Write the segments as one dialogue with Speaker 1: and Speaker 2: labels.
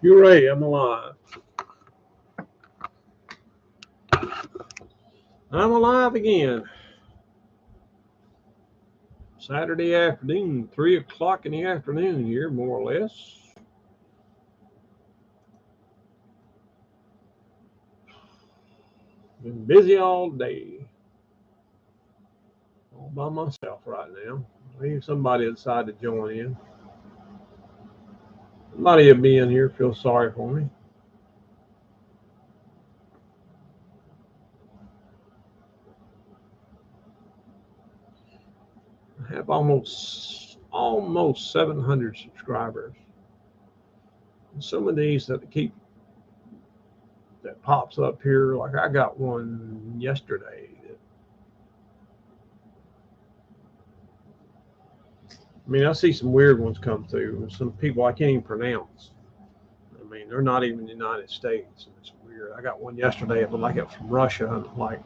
Speaker 1: Hooray, I'm alive. I'm alive again. Saturday afternoon, 3 o'clock in the afternoon here, more or less. Been busy all day. All by myself right now. Maybe somebody will decide to join in. Somebody will be in here, feel sorry for me. I have almost 700 subscribers. And some of these that pops up here, like I got one yesterday. I mean, I see some weird ones come through. Some people I can't even pronounce. I mean, they're not even in the United States. And it's weird. I got one yesterday. It looked like it was from Russia. And I'm like,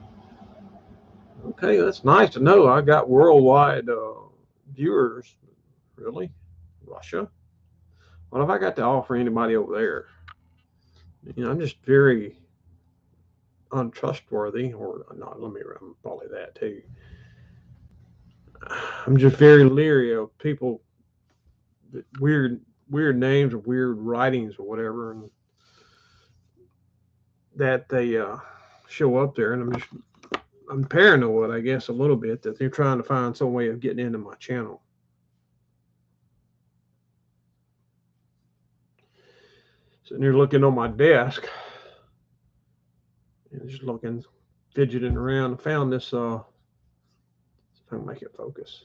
Speaker 1: okay, that's nice to know. I got worldwide viewers. Really? Russia? What have I got to offer anybody over there? I'm just very untrustworthy, or not. I'm probably that too. I'm just very leery of people that weird names or weird writings or whatever, and that they show up there, and I'm paranoid, I guess, a little bit that they're trying to find some way of getting into my channel. Sitting here looking on my desk, and just looking, fidgeting around. I found this. If I can make it focus.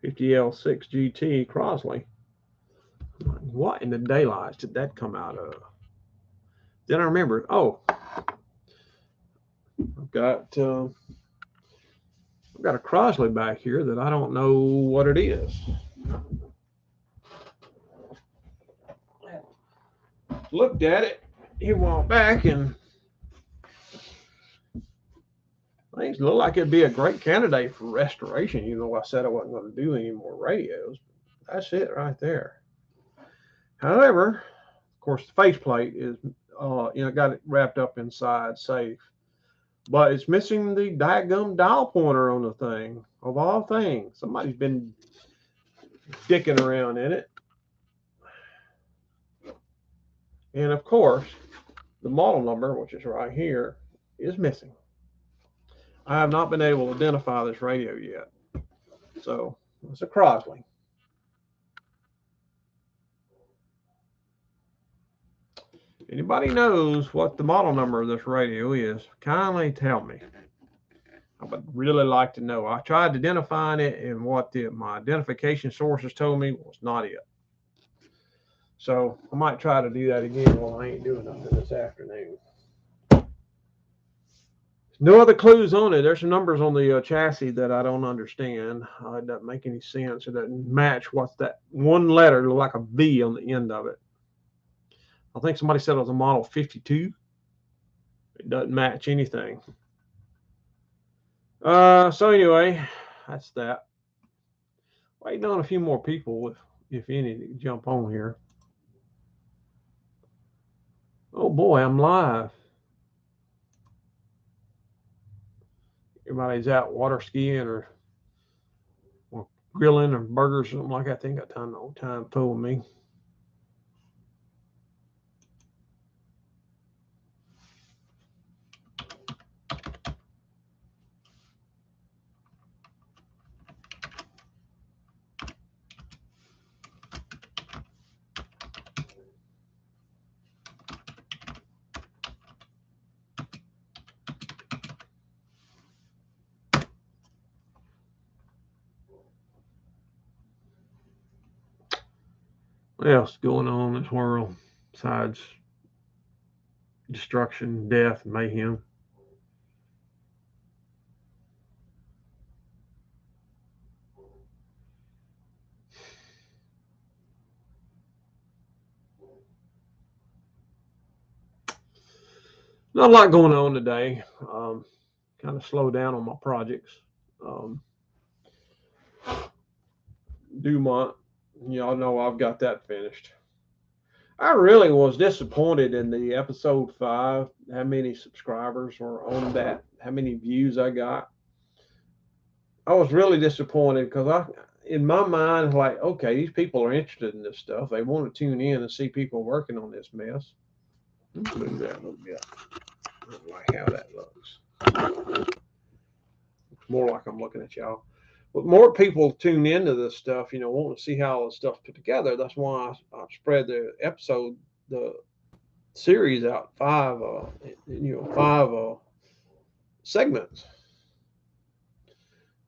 Speaker 1: 50L6 GT Crosley. What in the daylights did that come out of? Then I remember, I've got a Crosley back here that I don't know what it is. Looked at it a while back, and things look like it'd be a great candidate for restoration. I said I wasn't going to do any more radios. That's it right there. However, of course, the faceplate is, got it wrapped up inside safe, but it's missing the diagum dial pointer on the thing. Of all things, somebody's been dicking around in it, and of course, the model number, which is right here, is missing. I have not been able to identify this radio yet. So it's a Crosley. Anybody knows what the model number of this radio is, kindly tell me. I would really like to know. I tried identifying it, and what my identification sources told me was not it. So I might try to do that again while I ain't doing nothing this afternoon. No other clues on it. There's some numbers on the chassis that I don't understand. It doesn't make any sense. It doesn't match what's that one letter, like a V on the end of it. I think somebody said it was a model 52. It doesn't match anything. So anyway, that's that. Waiting on a few more people, if any, to jump on here. Oh boy, I'm live. Everybody's out water skiing or grilling or burgers or something like that. They ain't got time fooling me. What else is going on in this world besides destruction, death, mayhem? Not a lot going on today. Kind of slow down on my projects. Dumont Y'all know I've got that finished. I really was disappointed in the episode 5, how many subscribers were on that, how many views I got. I was really disappointed because in my mind, like, okay, these people are interested in this stuff. They want to tune in and see people working on this mess. Move that a little bit. I don't like how that looks. It's more like I'm looking at y'all. But more people tune into this stuff, want to see how all this stuff's put together. That's why I spread the series out 5 segments.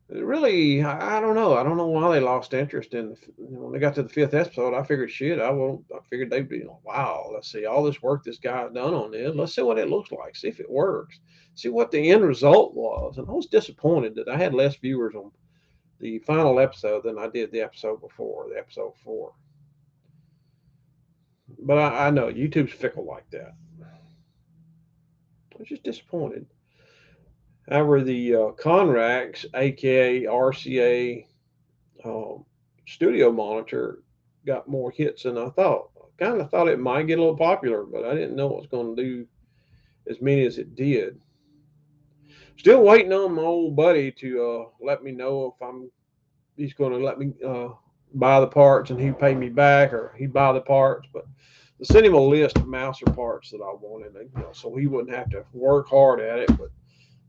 Speaker 1: It really, I don't know. I don't know why they lost interest in. When they got to the 5th episode, I figured shit. I figured they'd be wow. Let's see all this work this guy's done on this. Let's see what it looks like. See if it works. See what the end result was. And I was disappointed that I had less viewers on the final episode than I did the episode before, the episode 4. But I know YouTube's fickle like that. I was just disappointed. However, the Conrax, aka RCA studio monitor, got more hits than I thought. I kind of thought it might get a little popular, but I didn't know it was going to do as many as it did. Still waiting on my old buddy to let me know if he's going to let me buy the parts and he pay me back, or he buy the parts. But send him a list of Mouser parts that I wanted, so he wouldn't have to work hard at it. But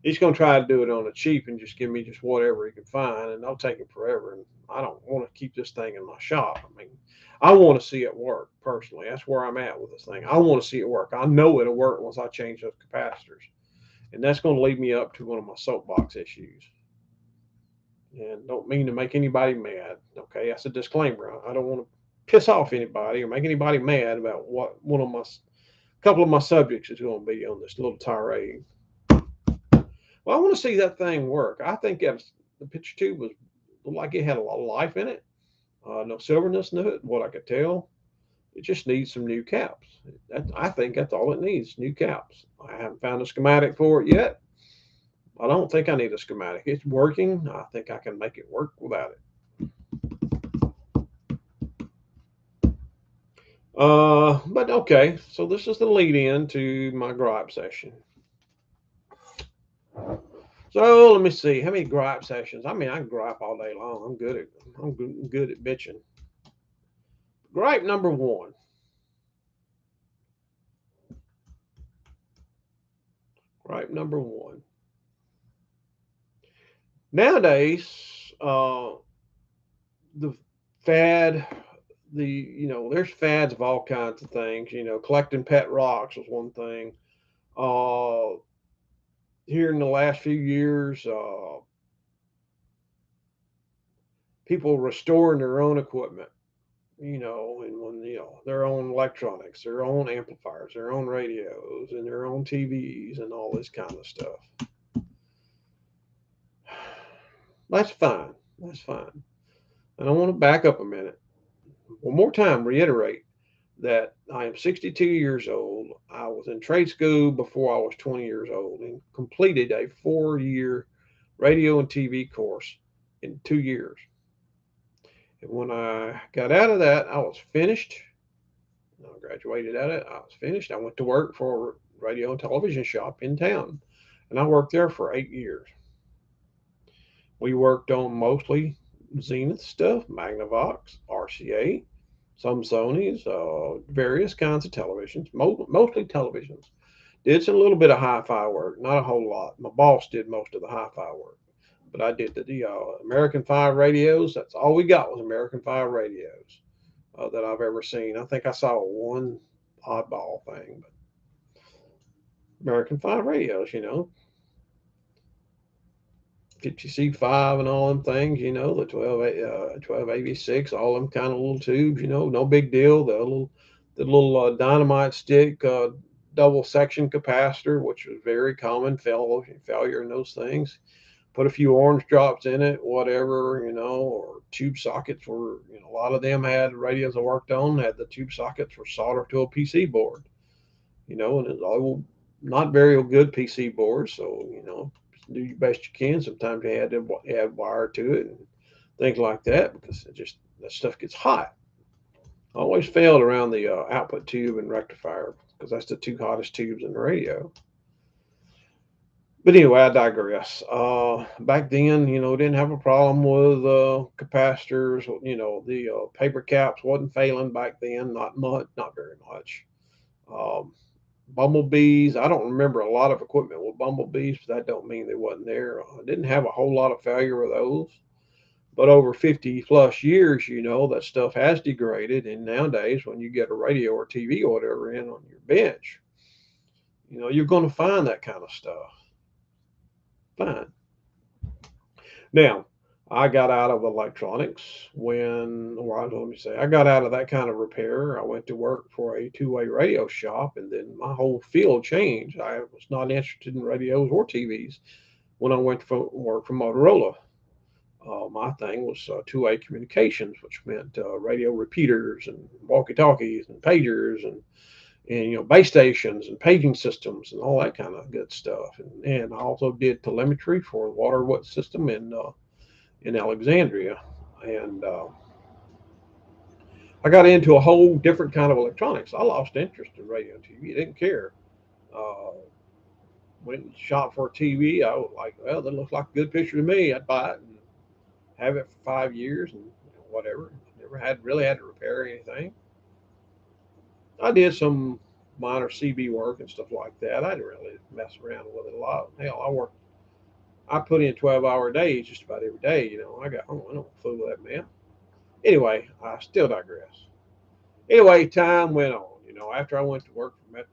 Speaker 1: he's going to try to do it on the cheap and just give me just whatever he can find, and that'll take him forever. And I don't want to keep this thing in my shop. I mean, I want to see it work personally. That's where I'm at with this thing. I want to see it work. I know it'll work once I change those capacitors, and that's going to lead me up to one of my soapbox issues. And don't mean to make anybody mad. Okay, that's a disclaimer. I don't want to piss off anybody or make anybody mad about what one of my couple of my subjects is going to be on this little tirade. Well, I want to see that thing work. I think the picture tube was looked like it had a lot of life in it. No silverness in it, what I could tell. It just needs some new caps. I think that's all it needs, new caps. I haven't found a schematic for it yet. I don't think I need a schematic. It's working. I think I can make it work without it. But okay, so this is the lead in to my gripe session. So let me see how many gripe sessions. I mean, I can gripe all day long. I'm good at bitching. Gripe number 1. Gripe number 1. Nowadays, the fad, there's fads of all kinds of things. Collecting pet rocks was one thing. Here in the last few years, people restoring their own equipment, and when their own electronics, their own amplifiers, their own radios, and their own TVs, and all this kind of stuff. That's fine. That's fine. And I want to back up a minute. One more time, reiterate that I am 62 years old. I was in trade school before I was 20 years old and completed a 4-year radio and TV course in 2 years. And when I got out of that, I was finished. I graduated out of it. I was finished. I went to work for a radio and television shop in town, and I worked there for 8 years. We worked on mostly Zenith stuff, Magnavox, RCA, some Sony's, various kinds of televisions, mostly televisions. Did a little bit of hi-fi work, not a whole lot. My boss did most of the hi-fi work, but I did the American 5 radios. That's all we got was American 5 radios that I've ever seen. I think I saw one oddball thing, but American 5 radios, 50C5 and all them things, the 1286, all them kind of little tubes, no big deal. The little dynamite stick double section capacitor, which was very common failure in those things. Put a few orange drops in it, whatever, or tube sockets were, a lot of them had radios I worked on, had the tube sockets were soldered to a PC board, and it's all not very good PC boards. So, do your best you can. Sometimes you had to add wire to it and things like that because it just That stuff gets hot. I always failed around the output tube and rectifier because that's the two hottest tubes in the radio. But anyway, I digress. Back then, didn't have a problem with capacitors. The paper caps wasn't failing back then, not much, not very much. Um, Bumblebees, I don't remember a lot of equipment with bumblebees, but that don't mean they wasn't there. I didn't have a whole lot of failure with those. But over 50 plus years, that stuff has degraded. And nowadays, when you get a radio or TV or whatever in on your bench, you're going to find that kind of stuff. Fine. Now, I got out of electronics or let me say, I got out of that kind of repair. I went to work for a two-way radio shop, and then my whole field changed. I was not interested in radios or TVs when I went to work for Motorola. My thing was two-way communications, which meant radio repeaters and walkie-talkies and pagers and base stations and paging systems and all that kind of good stuff. And I also did telemetry for the water system in Alexandria. And I got into a whole different kind of electronics. I lost interest in radio and TV. I didn't care. Uh, Went and shop for a TV. I was like, well, that looks like a good picture to me. I'd buy it and have it for 5 years and whatever. Never had to repair anything. I did some minor CB work and stuff like that. I didn't really mess around with it a lot. Hell, I put in 12-hour days just about every day. I don't fool with that man. Anyway, I still digress. Anyway, time went on. After I went to work for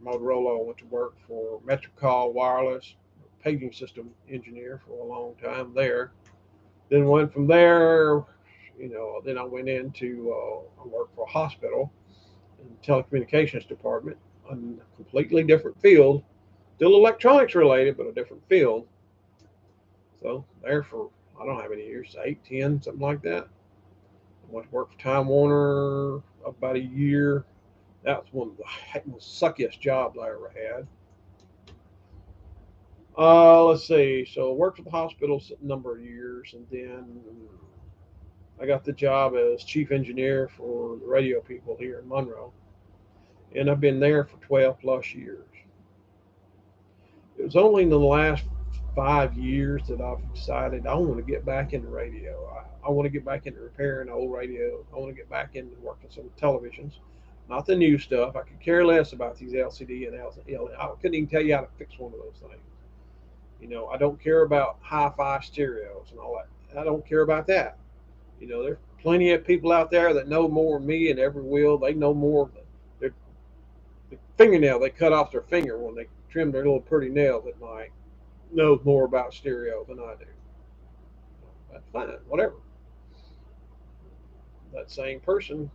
Speaker 1: Motorola, I went to work for Metrocall Wireless, paging system engineer for a long time there. Then went from there, then I went into I worked for a hospital in the telecommunications department, a completely different field, still electronics related, but a different field. So there for I don't know how many years, 8, 10, something like that. I went to work for Time Warner about a year. That was one of the most suckiest jobs I ever had. Let's see. So I worked for the hospital a number of years, and then I got the job as chief engineer for the radio people here in Monroe, and I've been there for 12 plus years. It was only in the last 5 years that I've decided I want to get back into radio. I want to get back into repairing old radio. I want to get back into working some televisions, not the new stuff. I could care less about these LCD and LCD. I couldn't even tell you how to fix one of those things. I don't care about hi-fi stereos and all that. I don't care about that. There's plenty of people out there that know more than me, and every wheel they know more. Their the fingernail they cut off their finger when they trim their little pretty nails at night knows more about stereo than I do. That's fine, whatever. That same person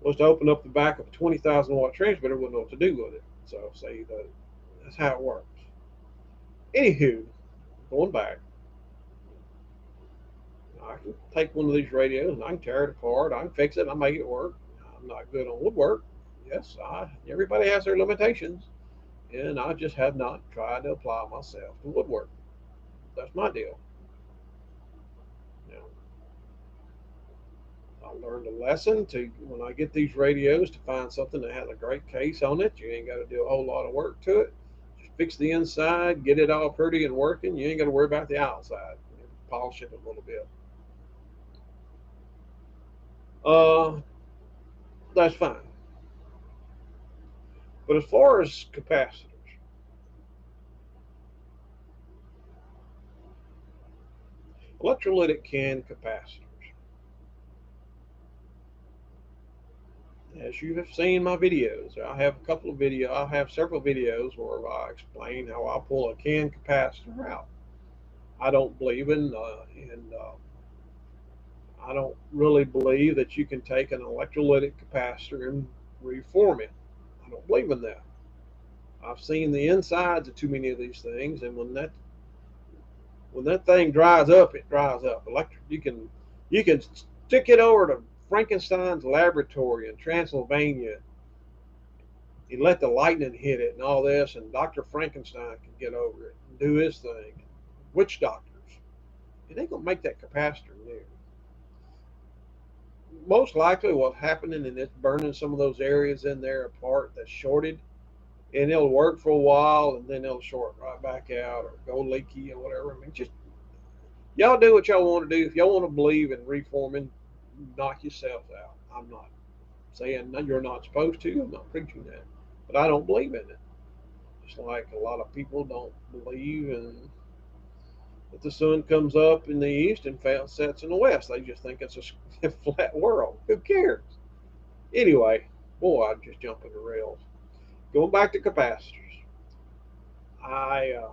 Speaker 1: was to open up the back of a 20,000 watt transmitter, wouldn't know what to do with it. So say that's how it works. Anywho, going back, I can take one of these radios and I can tear it apart. I can fix it. I make it work. I'm not good on woodwork. Yes, everybody has their limitations, and I just have not tried to apply myself to woodwork. That's my deal. Now, I learned a lesson to when I get these radios to find something that has a great case on it. You ain't got to do a whole lot of work to it. Just fix the inside, get it all pretty and working. You ain't got to worry about the outside. Polish it a little bit. Uh, that's fine. But as far as capacitors, electrolytic can capacitors, as you have seen my videos, I have several videos where I explain how I pull a can capacitor out. I don't believe I don't really believe that you can take an electrolytic capacitor and reform it. I don't believe in that. I've seen the insides of too many of these things, and when that thing dries up, it dries up. You can stick it over to Frankenstein's laboratory in Transylvania and let the lightning hit it and all this, and Dr. Frankenstein can get over it and do his thing. Witch doctors. It ain't gonna make that capacitor new. most likely what's happening and it's burning some of those areas in there apart that's shorted, and it'll work for a while and then it'll short right back out or go leaky or whatever. I mean, just y'all do what y'all want to do. If y'all want to believe in reforming, knock yourselves out. I'm not saying you're not supposed to. I'm not preaching that, but I don't believe in it. Just like a lot of people don't believe in that the sun comes up in the east and sets in the west. They just think it's a flat world. Who cares? Anyway, boy, I'm just jumping the rails. Going back to capacitors, I uh,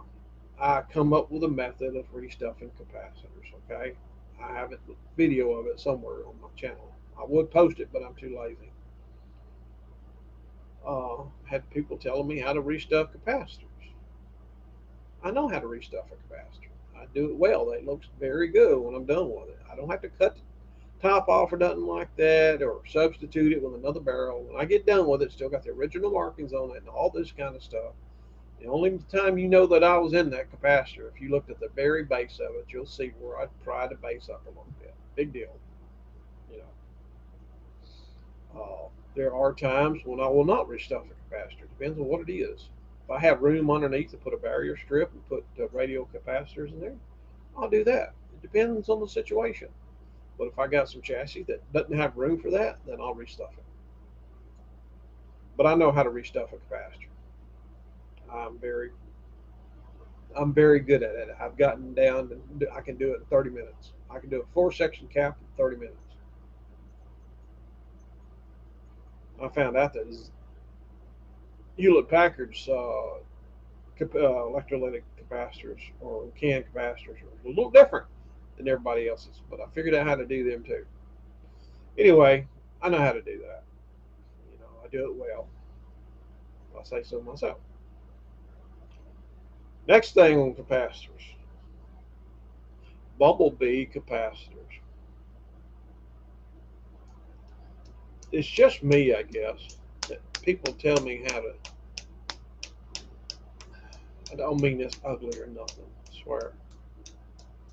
Speaker 1: I come up with a method of restuffing capacitors. Okay, I have a video of it somewhere on my channel. I would post it, but I'm too lazy. Had people telling me how to restuff capacitors. I know how to restuff a capacitor. I do it well. It looks very good when I'm done with it. I don't have to cut the top off or nothing like that or substitute it with another barrel. When I get done with it, it's still got the original markings on it and all this kind of stuff. The only time you know that I was in that capacitor, if you looked at the very base of it, you'll see where I pried the base up a little bit. Big deal. You there are times when I will not restuff a capacitor. Depends on what it is. If I have room underneath to put a barrier strip and put radial capacitors in there, I'll do that. It depends on the situation. But if I got some chassis that doesn't have room for that, then I'll restuff it. But I know how to restuff a capacitor. I'm very I'm very good at it. I've gotten down to I can do it in 30 minutes. I can do a 4-section cap in 30 minutes. I found out that Hewlett Packard's electrolytic capacitors or can capacitors are a little different than everybody else's, but I figured out how to do them too. Anyway, I know how to do that. I do it well. I say so myself. Next thing on capacitors, bumblebee capacitors. It's just me, I guess, that people tell me how to. I don't mean this ugly or nothing. I swear.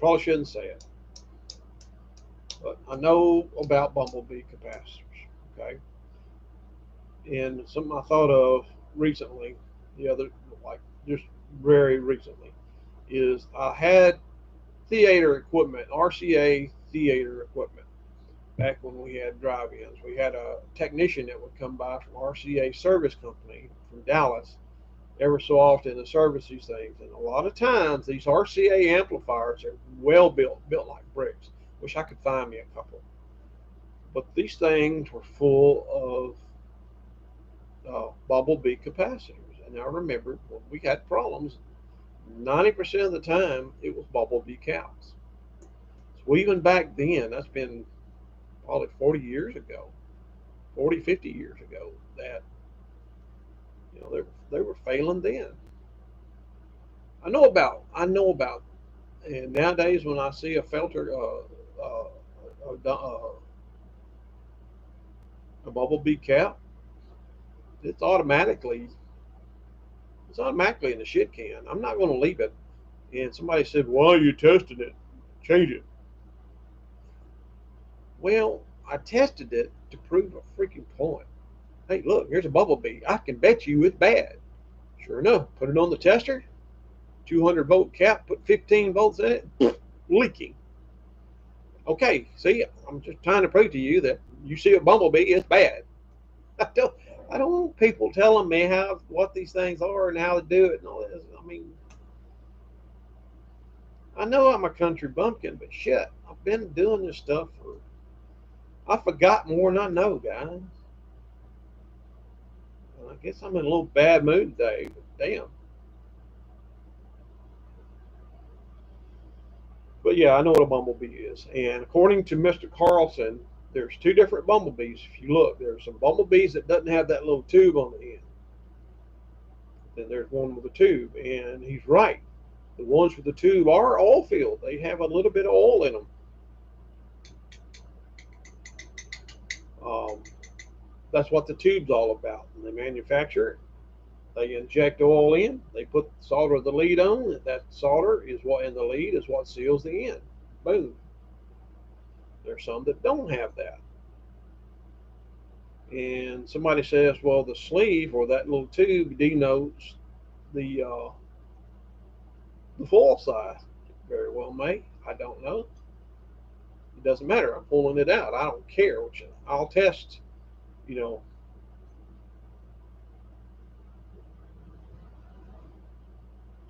Speaker 1: Probably shouldn't say it, but I know about bumblebee capacitors. Okay, and something I thought of recently, the other like just very recently, is I had theater equipment, RCA theater equipment. Back when we had drive-ins, we had a technician that would come by from RCA Service Company from Dallas ever so often to service these things. And a lot of times, these RCA amplifiers are well built like bricks. Wish I could find me a couple. But these things were full of bumblebee capacitors. And I remember when we had problems, 90% of the time it was bumblebee caps. So even back then, that's been probably 40 years ago, 40, 50 years ago, that they were failing then. I know about, and nowadays when I see a filter, a bumblebee cap, it's automatically in the shit can. I'm not going to leave it. And somebody said, "Why are you testing it? Change it." Well, I tested it to prove a freaking point. Hey, look, here's a bumblebee. I can bet you it's bad. Sure enough, put it on the tester. 200-volt cap, put 15 volts in it, leaking. Okay, see, I'm just trying to prove to you that you see a bumblebee, it's bad. I don't, I don't want people telling me what these things are and how to do it and all this. I mean, I know I'm a country bumpkin, but shit, I've been doing this stuff I forgot more than I know, guys. I guess I'm in a little bad mood today, but damn. But yeah, I know what a bumblebee is. And according to Mr. Carlson, there's two different bumblebees. If you look, there's some bumblebees that doesn't have that little tube on the end. Then there's one with a tube, and he's right. The ones with the tube are oil filled. They have a little bit of oil in them. Um, that's what the tube's all about. When they manufacture it, they inject oil in. They put solder the lead on. That solder is what in the lead is what seals the end. Boom. There's some that don't have that. And somebody says, well, the sleeve or that little tube denotes the uh, the foil size. Very well may. I don't know. It doesn't matter. I'm pulling it out. I don't care. I'll test. You know,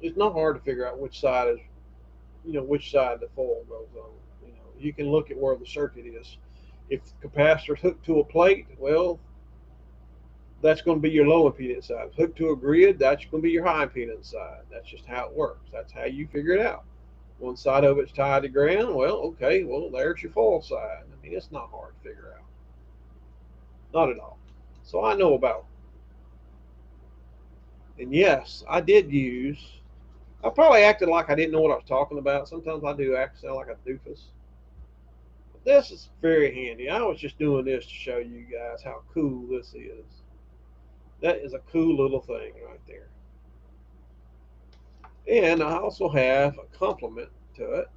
Speaker 1: it's not hard to figure out which side is, which side the foil goes on. You can look at where the circuit is. If the capacitor's hooked to a plate, well, that's going to be your low impedance side. Hooked to a grid, that's going to be your high impedance side. That's just how it works. That's how you figure it out. One side of it's tied to ground. Well, okay, well, there's your foil side. I mean, it's not hard to figure out. Not at all. So I know about it. And yes, I did use, I probably acted like I didn't know what I was talking about. Sometimes I do act sound like a doofus. But this is very handy. I was just doing this to show you guys how cool this is. That is a cool little thing right there. And I also have a complement to it.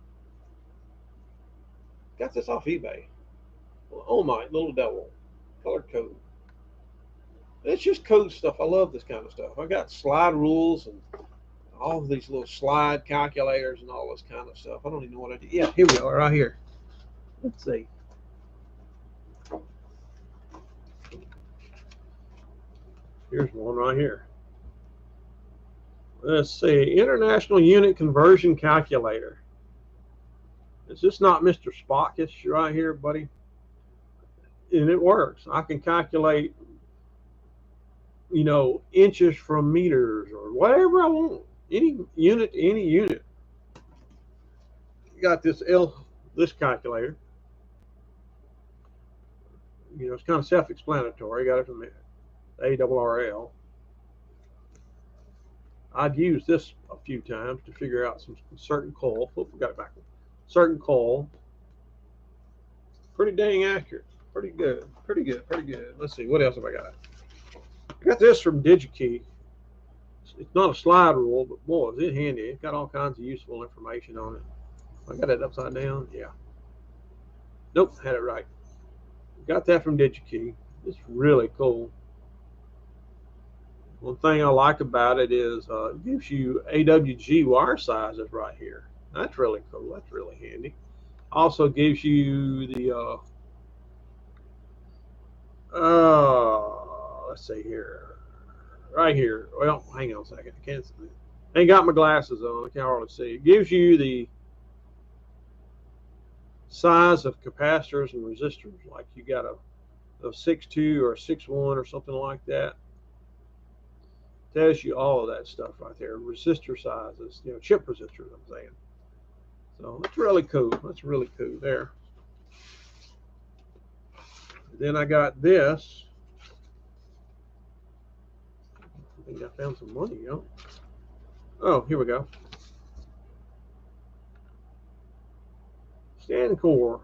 Speaker 1: Got this off eBay. Oh my, little devil. Color code. It's just code stuff. I love this kind of stuff. I got slide rules and all of these little slide calculators and all this kind of stuff. I don't even know what I did. Yeah, here we are, right here. Let's see. Here's one right here. Let's see. International Unit Conversion Calculator. Is this not Mr. Spockish right here, buddy? And it works. I can calculate, inches from meters or whatever I want. Any unit to any unit. Got this calculator. It's kind of self-explanatory. Got it from ARRL. I've used this a few times to figure out some certain coil. Oh, forgot it back. Certain coil. Pretty dang accurate. Pretty good. Pretty good. Pretty good. Let's see. What else have I got? I got this from DigiKey. It's not a slide rule, but boy, is it handy. It's got all kinds of useful information on it. I got it upside down. Yeah. Nope, had it right. Got that from DigiKey. It's really cool. One thing I like about it is it gives you AWG wire sizes right here. That's really cool. That's really handy. Also gives you the let's see here, right here. Well, hang on a second. I can't see. I ain't got my glasses on. I can't hardly see. It gives you the size of capacitors and resistors. Like you got a 6.2 or a 6.1 or something like that. Tells you all of that stuff right there. Resistor sizes, chip resistors, I'm saying. So that's really cool. That's really cool there. Then I got this. I think I found some money, Oh, here we go. Stand core.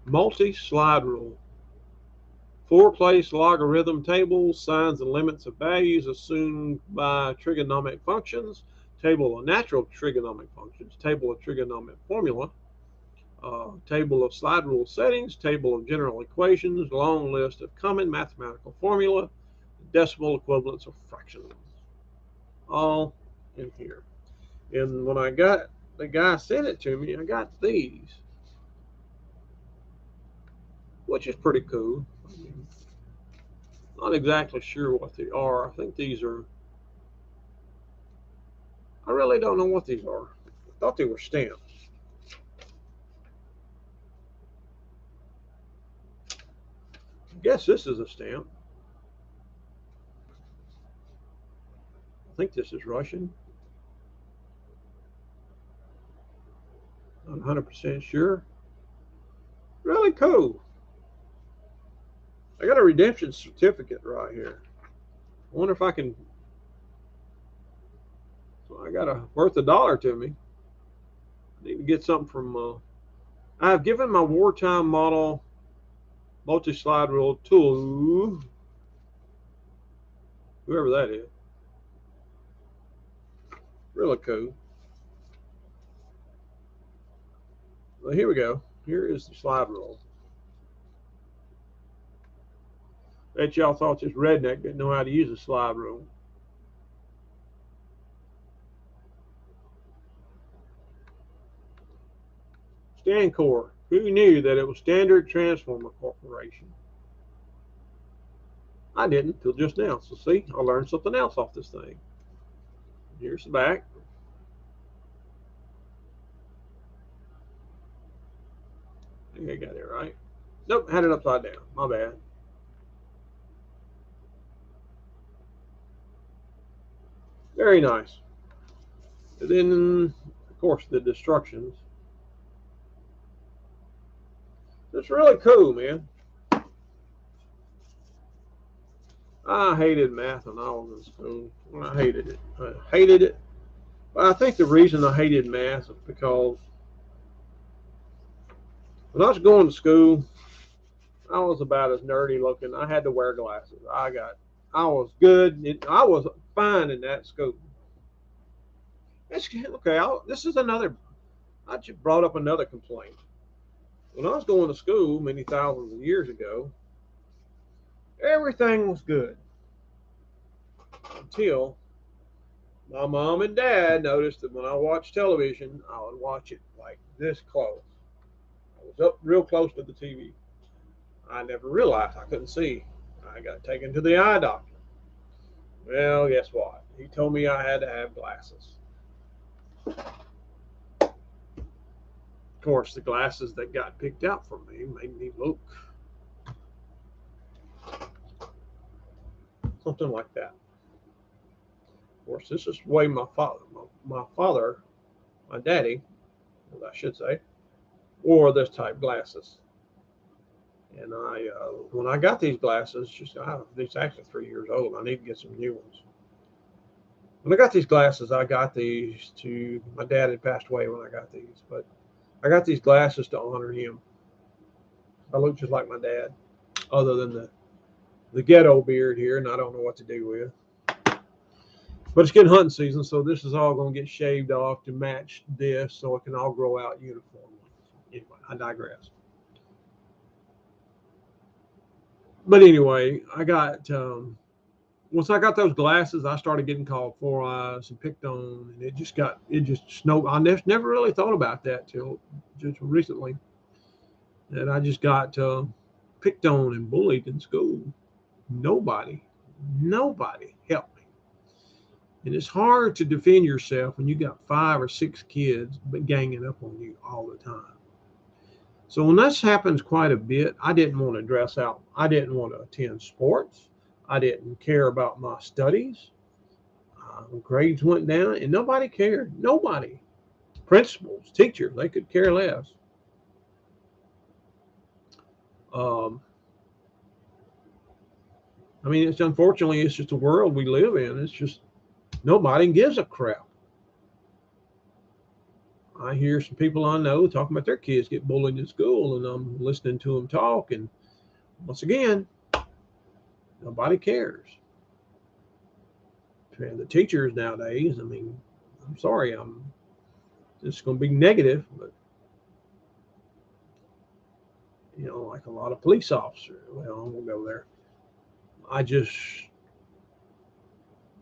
Speaker 1: Multi-slide rule. 4-place logarithm tables, signs and limits of values assumed by trigonomic functions, table of natural trigonomic functions, table of trigonomic formula, table of slide rule settings, table of general equations, long list of common mathematical formula, decimal equivalents of fractions, all in here. And when the guy sent it to me, I got these, which is pretty cool. Not exactly sure what they are. I think these are, I really don't know what these are. I thought they were stamps. I guess this is a stamp. I think this is Russian. Not 100% sure. Really cool. I got a redemption certificate right here. I wonder if I can. So I got a worth $1 to me. I need to get something from. I have given my wartime model multi-slide rule to whoever that is. Really cool. Well, here we go. Here is the slide rule. Bet y'all thought this redneck didn't know how to use a slide rule. Stancor. Who knew that it was Standard Transformer Corporation? I didn't until just now. So see, I learned something else off this thing. Here's the back. I think I got it right. Nope, had it upside down. My bad. Very nice. And then, of course, the destructions. It's really cool, man. I hated math when I was in school. I hated it. I hated it. But I think the reason I hated math is because when I was going to school, I was about as nerdy looking. I had to wear glasses. I was good. I was fine in that school. It's, okay, this is another. I just brought up another complaint. When I was going to school many thousands of years ago, everything was good until my mom and dad noticed that when I watched television, I would watch it like this close. I was up real close to the TV. I never realized I couldn't see. I got taken to the eye doctor. Well, guess what? He told me I had to have glasses. Of course, the glasses that got picked out for me made me look something like that. Of course, this is the way my daddy, I should say, wore this type glasses. And when I got these glasses, these actually 3 years old. I need to get some new ones. When I got these glasses, I got these to my dad had passed away when I got these, but I got these glasses to honor him. I look just like my dad, other than the ghetto beard here, and I don't know what to do with. But it's getting hunting season, so this is all going to get shaved off to match this, so it can all grow out uniformly. Anyway, I digress. But anyway, once I got those glasses, I started getting called four eyes and picked on, and it just snowed. I never really thought about that till just recently, and I just got picked on and bullied in school. Nobody, nobody helped me, and it's hard to defend yourself when you got 5 or 6 kids ganging up on you all the time. So when this happens quite a bit, I didn't want to dress out. I didn't want to attend sports. I didn't care about my studies. Grades went down, and nobody cared. Nobody. Principals, teachers, they could care less. Um, I mean, it's unfortunately, it's just the world we live in. It's just nobody gives a crap. I hear some people I know talking about their kids get bullied in school, and I'm listening to them talk, and once again, nobody cares. And the teachers nowadays, I mean, I'm sorry, I'm just going to be negative, but like a lot of police officers. Well, we'll go there. I just,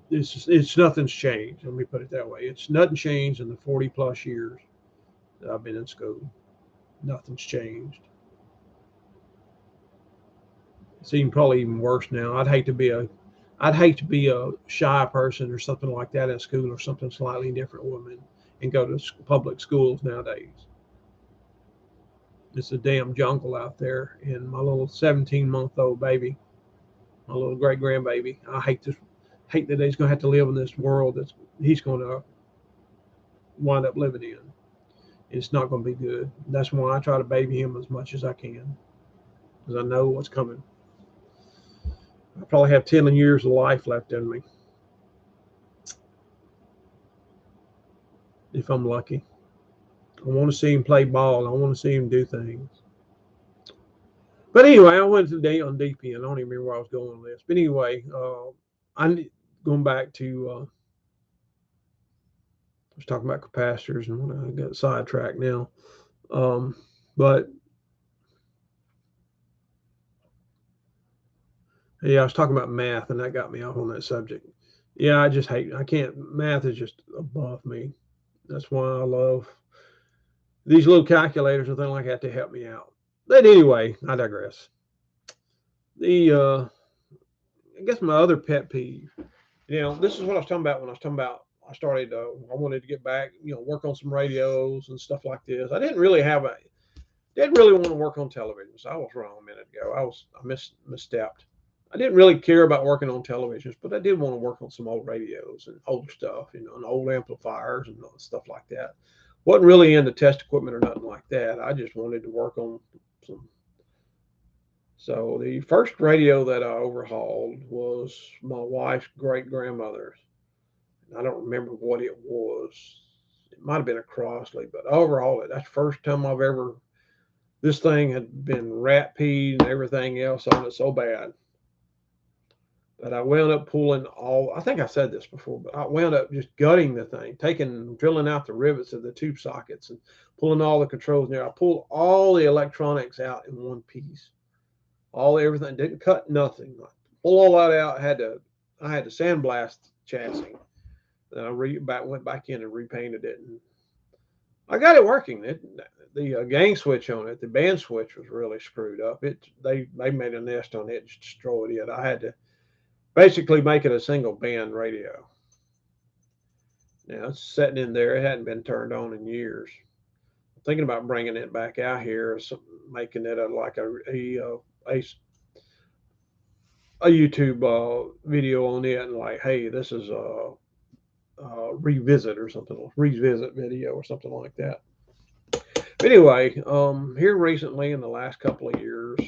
Speaker 1: it's nothing's changed. Let me put it that way. It's nothing changed in the 40 plus years that I've been in school. Nothing's changed. It's probably even worse now. I'd hate to be a shy person or something like that in school, or something slightly different woman, and go to public schools nowadays. It's a damn jungle out there, and my little 17-month-old baby, my little great grandbaby, I hate that he's going to have to live in this world that he's going to wind up living in. It's not going to be good. That's why I try to baby him as much as I can, because I know what's coming. I probably have 10 years of life left in me, if I'm lucky. I want to see him play ball. I want to see him do things. But anyway, I went today on DP, and I don't even remember where I was going with this. But anyway, I'm going back to. I was talking about capacitors, and I got sidetracked now. But Yeah, I was talking about math, and that got me off on that subject. Yeah, I just hate. I can't. Math is just above me. That's why I love these little calculators and things like that to help me out. But anyway, I digress. The I guess my other pet peeve. This is what I was talking about when I was talking about I started. I wanted to get back. Work on some radios and stuff like this. I didn't really want to work on televisions. I was wrong a minute ago. I misstepped. I didn't really care about working on televisions, but I did want to work on some old radios and older stuff, and old amplifiers and stuff like that. Wasn't really into test equipment or nothing like that. I just wanted to work on some. So the first radio that I overhauled was my wife's great grandmother's. I don't remember what it was. It might have been a Crossley, but I overhauled it. That's the first time I've ever. This thing had been rat peed and everything else on it so bad that I wound up pulling all. I think I said this before, but I wound up just gutting the thing, drilling out the rivets of the tube sockets and pulling all the controls in there. I pulled all the electronics out in one piece, everything. Didn't cut nothing. Pull all that out. I had to sandblast the chassis. Then went back in and repainted it, and I got it working. The gang switch on it, the band switch was really screwed up. They made a nest on it, just destroyed it. I had to basically make it a single band radio. Now it's sitting in there. It hadn't been turned on in years. I'm thinking about bringing it back out here, making it like a YouTube video on it, and like, hey, this is revisit or something, revisit video or something like that. Anyway, here recently in the last couple of years,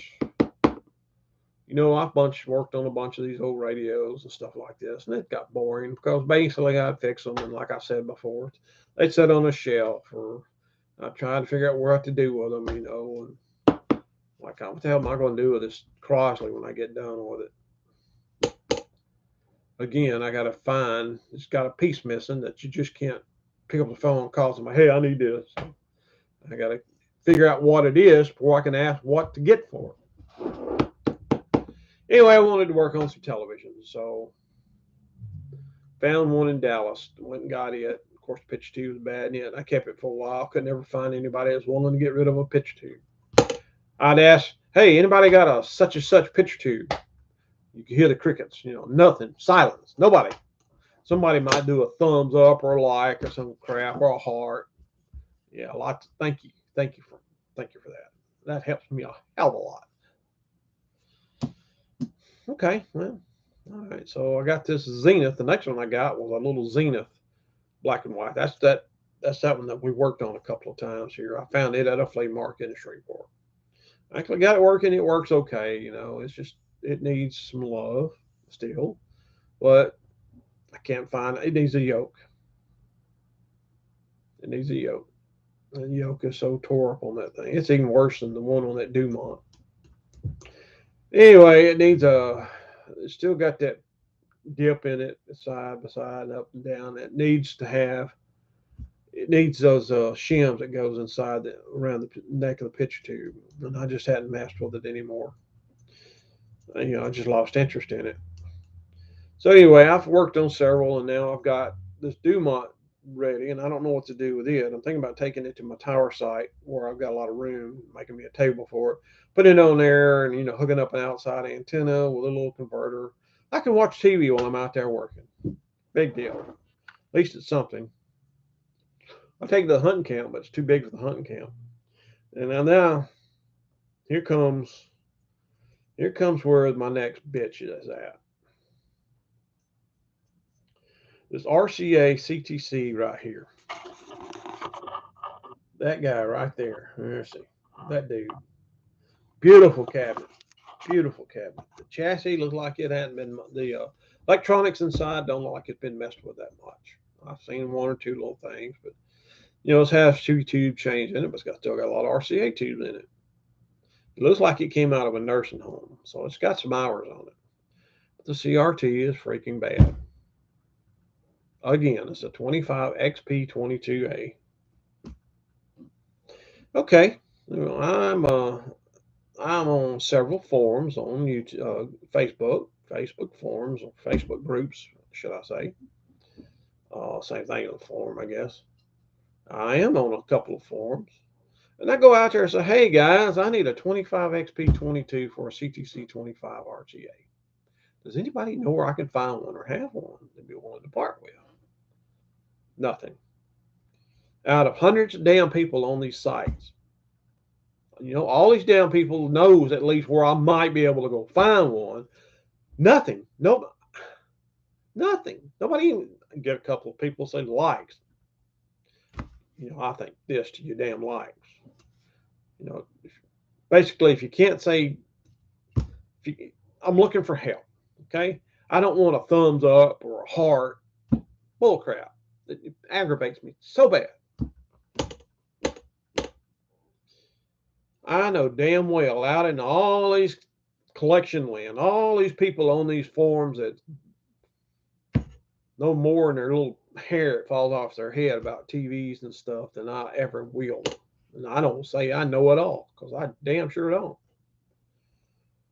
Speaker 1: I've worked on a bunch of these old radios and stuff like this, and it got boring because basically I'd fix them, and like I said before, they'd sit on a shelf, or I tried to figure out what to do with them, and like, what the hell am I going to do with this Crossley when I get done with it? Again, I got to find, it's got a piece missing that you just can't pick up the phone and call somebody, hey, I need this. I got to figure out what it is before I can ask what to get for it. Anyway, I wanted to work on some television, so found one in Dallas. Went and got it. Of course, the pitch tube was bad in it. I kept it for a while. Could never find anybody that was willing to get rid of a pitch tube. I'd ask, hey, anybody got a such and such pitch tube? You could hear the crickets. Nothing. Silence. Nobody. Somebody might do a thumbs up or a like or some crap or a heart. Yeah, lots. Thank you. Thank you for that. That helps me a hell of a lot. Okay, well, all right. So I got this Zenith. The next one I got was a little Zenith, black and white. That's that one that we worked on a couple of times here. I found it at a flea market in Shreveport. I actually got it working. It works okay. It's just it needs some love still, but I can't find it. It needs a yoke. It needs a yoke. The yoke is so tore up on that thing. It's even worse than the one on that Dumont. Anyway, it needs a. It's still got that dip in it, side by side, up and down. It needs those shims that goes inside around the neck of the pitch tube, and I just hadn't messed with it anymore. I just lost interest in it. So anyway, I've worked on several, and now I've got this Dumont ready, and I don't know what to do with it. I'm thinking about taking it to my tower site where I've got a lot of room, making me a table for it, put it on there, and hooking up an outside antenna with a little converter. I can watch TV while I'm out there working. Big deal. At least it's something. I'll take the hunting camp, but it's too big for the hunting camp. And now here comes where my next bitch is at. This RCA CTC right here. That guy right there. Let's see. That dude. Beautiful cabinet. Beautiful cabinet. The chassis looks like it hadn't been, the electronics inside don't look like it's been messed with that much. I've seen one or two little things, but it has two tube change in it, but still got a lot of RCA tubes in it. It looks like it came out of a nursing home, so it's got some hours on it. But the CRT is freaking bad. Again, it's a 25 XP22A. Okay, I'm
Speaker 2: I'm on several forums on YouTube, Facebook forums, or Facebook groups, should I say. Same thing on the forum, I guess. I am on a couple of forums. And I go out there and say, hey guys, I need a 25 XP22 for a CTC 25 RGA. Does anybody know where I can find one or have one to be willing to part with? Nothing. Out of hundreds of damn people on these sites, all these damn people knows at least where I might be able to go find one. Nothing. No, nothing. Nobody even get a couple of people say likes. I think this to your damn likes. You know, basically, if you can't say, I'm looking for help, okay? I don't want a thumbs up or a heart. Bull crap. It aggravates me so bad. I know damn well out in all these collection land, all these people on these forums that know more in their little hair falls off their head about TVs and stuff than I ever will. And I don't say I know it all because I damn sure don't.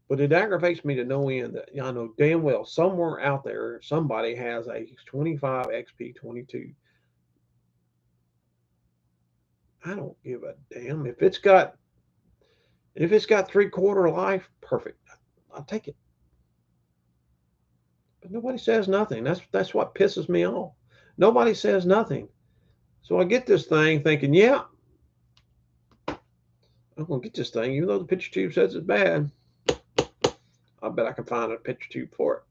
Speaker 2: But it aggravates me to no end that I know damn well somewhere out there somebody has a 25 XP22. I don't give a damn if it's got 3/4 life. Perfect. I'll take it. But nobody says nothing. That's what pisses me off. Nobody says nothing. So I get this thing thinking, yeah, I'm gonna get this thing, even though the picture tube says it's bad. I bet I can find a picture tube for it.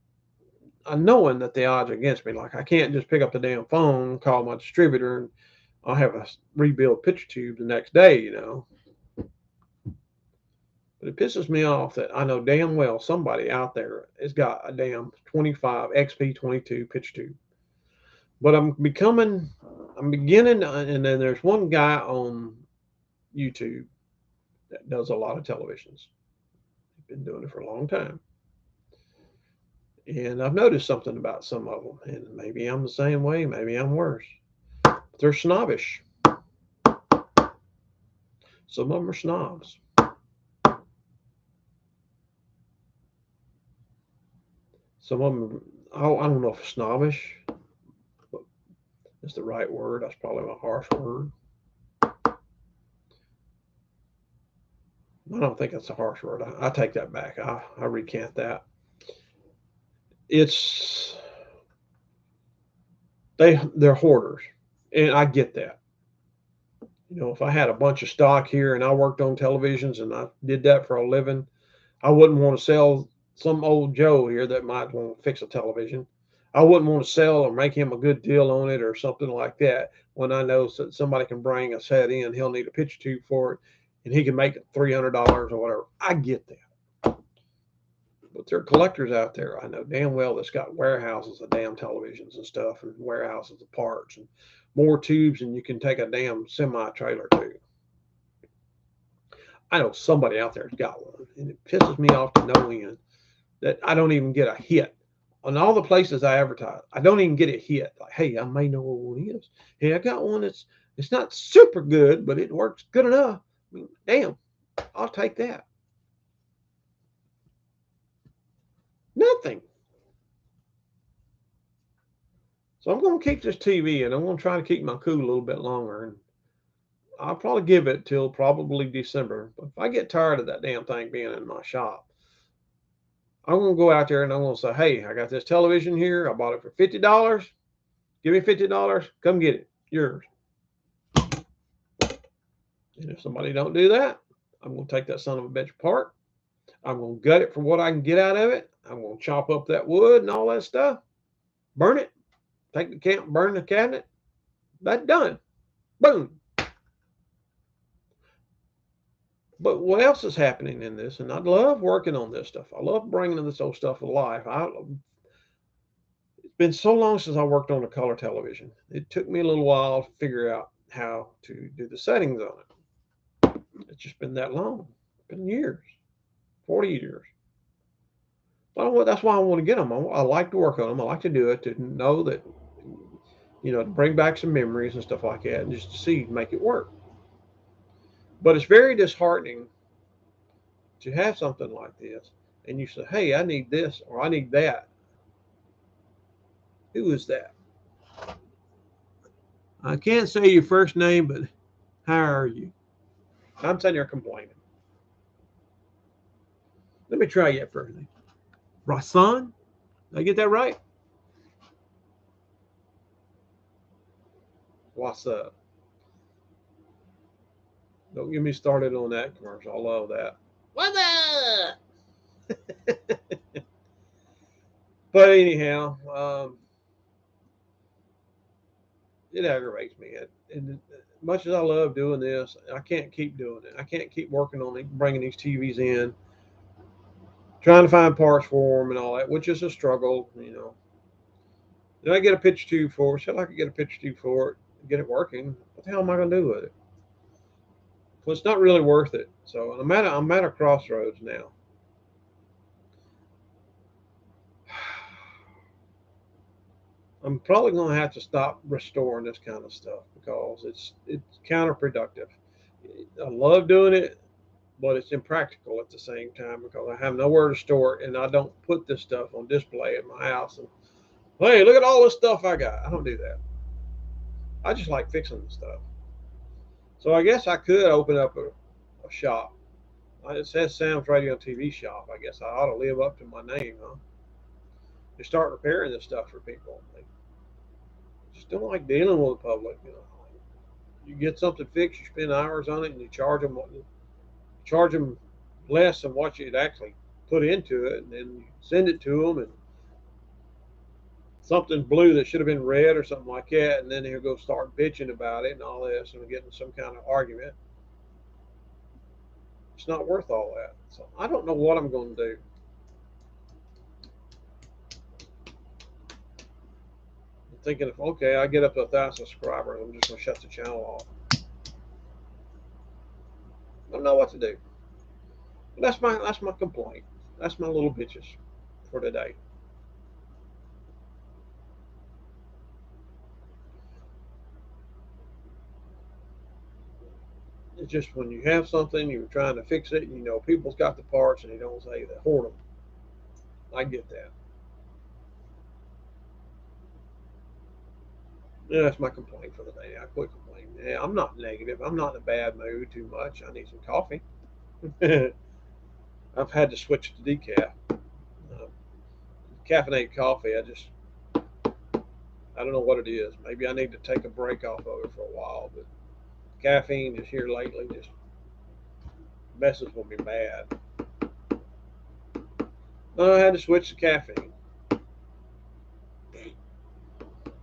Speaker 2: I'm knowing that the odds are against me. Like I can't just pick up the damn phone, call my distributor, and I'll have a rebuild picture tube the next day. But it pisses me off that I know damn well somebody out there has got a damn 25 XP22 picture tube. But I'm beginning, and then there's one guy on YouTube that does a lot of televisions. He's been doing it for a long time. And I've noticed something about some of them, and maybe I'm the same way, maybe I'm worse. But they're snobbish. Some of them are snobs. Some of them, I don't know if snobbish is the right word. That's probably a harsh word. I don't think that's a harsh word. I take that back. I recant that. It's they're hoarders, and I get that. If I had a bunch of stock here and I worked on televisions and I did that for a living, I wouldn't want to sell some old Joe here that might want to fix a television. I wouldn't want to sell or make him a good deal on it or something like that when I know that somebody can bring a set in, he'll need a picture tube for it, and he can make it $300 or whatever. I get that. But there are collectors out there I know damn well that's got warehouses of damn televisions and stuff and warehouses of parts and more tubes than you can take a damn semi trailer to. I know somebody out there's got one, and it pisses me off to no end that I don't even get a hit on all the places I advertise. I don't even get a hit. Like, hey, I may know what one is. Hey, I got one that's it's not super good, but it works good enough. I mean, damn, I'll take that. Nothing. So I'm going to keep this TV, and I'm going to try to keep my cool a little bit longer. And I'll probably give it till probably December. But if I get tired of that damn thing being in my shop, I'm going to go out there and I'm going to say, hey, I got this television here. I bought it for $50. Give me $50. Come get it. Yours. And if somebody don't do that, I'm going to take that son of a bitch apart. I'm going to gut it for what I can get out of it. I'm going to chop up that wood and all that stuff. Burn it. Take the camp, burn the cabinet. That's done. Boom. But what else is happening in this? And I love working on this stuff. I love bringing this old stuff to life. It's been so long since I worked on a color television. It took me a little while to figure out how to do the settings on it. It's just been that long. It's been years, 40 years. Well, that's why I want to get them. I like to work on them. I like to do it to know that, to bring back some memories and stuff like that, and just to see make it work. But it's very disheartening to have something like this, and you say, "Hey, I need this or I need that." Who is that? I can't say your first name, but how are you? I'm sitting there complaining. Let me try your first name. Rasan? Did I get that right? What's up? Don't get me started on that commercial. I love that. What's up? But anyhow, it aggravates me. And much as I love doing this, I can't keep doing it. I can't keep working on it, bringing these TVs in, trying to find parts for them and all that, which is a struggle, you know. Did I get a picture tube for it? Should I could get a picture tube for it, get it working? What the hell am I going to do with it? Well, it's not really worth it. So I'm at a crossroads now. I'm probably going to have to stop restoring this kind of stuff because it's counterproductive. I love doing it, but it's impractical at the same time because I have nowhere to store it, and I don't put this stuff on display at my house. And hey, look at all this stuff I got. I don't do that. I just like fixing the stuff. So I guess I could open up a shop. It says Sam's Radio and TV Shop. I guess I ought to live up to my name, huh? Just start repairing this stuff for people. They just don't like dealing with the public. You know, you get something fixed, you spend hours on it, and you charge them less than what you'd actually put into it, and then you send it to them, and something's blue that should have been red or something like that, and then he'll go start bitching about it and all this, and we're getting some kind of argument. It's not worth all that. So I don't know what I'm going to do. I'm thinking, if okay, I get up to 1,000 subscribers, I'm just going to shut the channel off. I don't know what to do. But that's my complaint. That's my little bitches for today. It's just when you have something, you're trying to fix it, and you know people's got the parts, and they don't say they hoard them. I get that. Yeah, that's my complaint for the day. I quit complaining. Yeah, I'm not negative. I'm not in a bad mood too much. I need some coffee. I've had to switch to decaf. Caffeinated coffee, I don't know what it is. Maybe I need to take a break off of it for a while, but caffeine is here lately just messes with me bad. I had to switch to caffeine.